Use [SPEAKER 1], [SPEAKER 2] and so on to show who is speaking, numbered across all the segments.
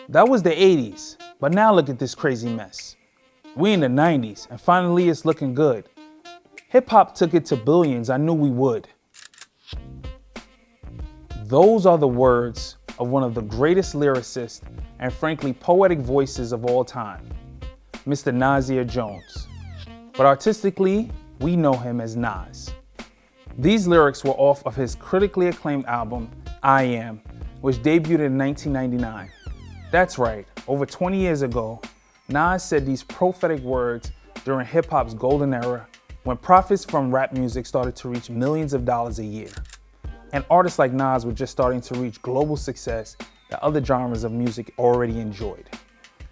[SPEAKER 1] That was the 80s, but now look at this crazy mess. We in the 90s, and finally it's looking good. Hip hop took it to billions, I knew we would. Those are the words of one of the greatest lyricists and frankly poetic voices of all time, Mr. Nasir Jones. But artistically, we know him as Nas. These lyrics were off of his critically acclaimed album, I Am, which debuted in 1999. That's right, over 20 years ago, Nas said these prophetic words during hip-hop's golden era when profits from rap music started to reach millions of dollars a year. And artists like Nas were just starting to reach global success that other genres of music already enjoyed.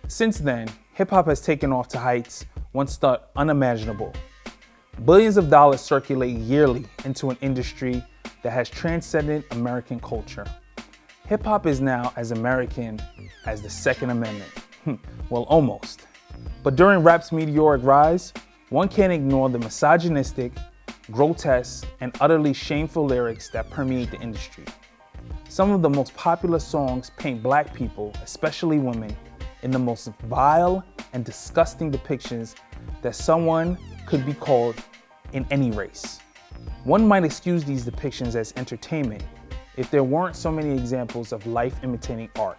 [SPEAKER 1] Since then, hip-hop has taken off to heights once thought unimaginable. Billions of dollars circulate yearly into an industry that has transcended American culture. Hip-hop is now as American as the Second Amendment. Well, almost. But during rap's meteoric rise, one can't ignore the misogynistic, grotesque, and utterly shameful lyrics that permeate the industry. Some of the most popular songs paint black people, especially women, in the most vile and disgusting depictions that someone could be called in any race. One might excuse these depictions as entertainment if there weren't so many examples of life imitating art.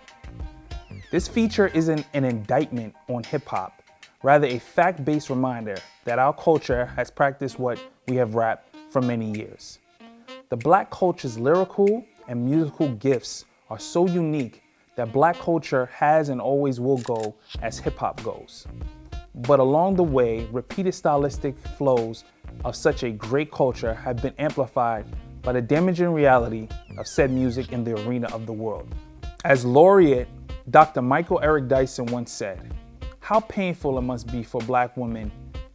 [SPEAKER 1] This feature isn't an indictment on hip-hop, rather a fact-based reminder that our culture has practiced what we have rapped for many years. The black culture's lyrical and musical gifts are so unique that black culture has and always will go as hip-hop goes. But along the way, repeated stylistic flows of such a great culture have been amplified by the damaging reality of said music in the arena of the world. As laureate Dr. Michael Eric Dyson once said, "How painful it must be for black women,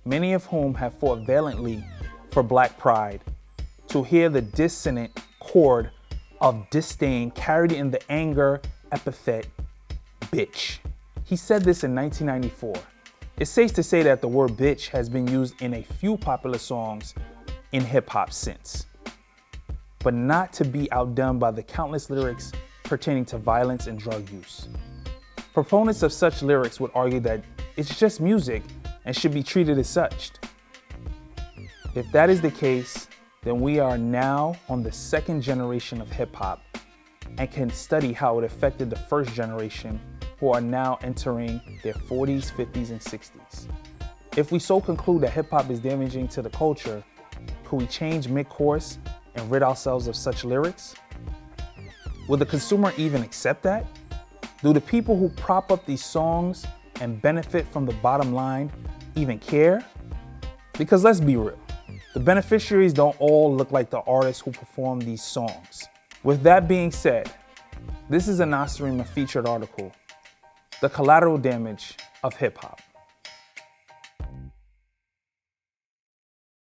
[SPEAKER 1] many of whom have fought valiantly for black pride, to hear the dissonant chord of disdain carried in the anger epithet, bitch." He said this in 1994. It's safe to say that the word bitch has been used in a few popular songs in hip-hop since, but not to be outdone by the countless lyrics pertaining to violence and drug use. Proponents of such lyrics would argue that it's just music and should be treated as such. If that is the case, then we are now on the second generation of hip-hop and can study how it affected the first generation who are now entering their 40s, 50s, and 60s. If we so conclude that hip-hop is damaging to the culture, could we change mid-course and rid ourselves of such lyrics? Will the consumer even accept that? Do the people who prop up these songs and benefit from the bottom line even care? Because let's be real, the beneficiaries don't all look like the artists who perform these songs. With that being said, this is a Nasirima featured article, The Collateral Damage of Hip Hop.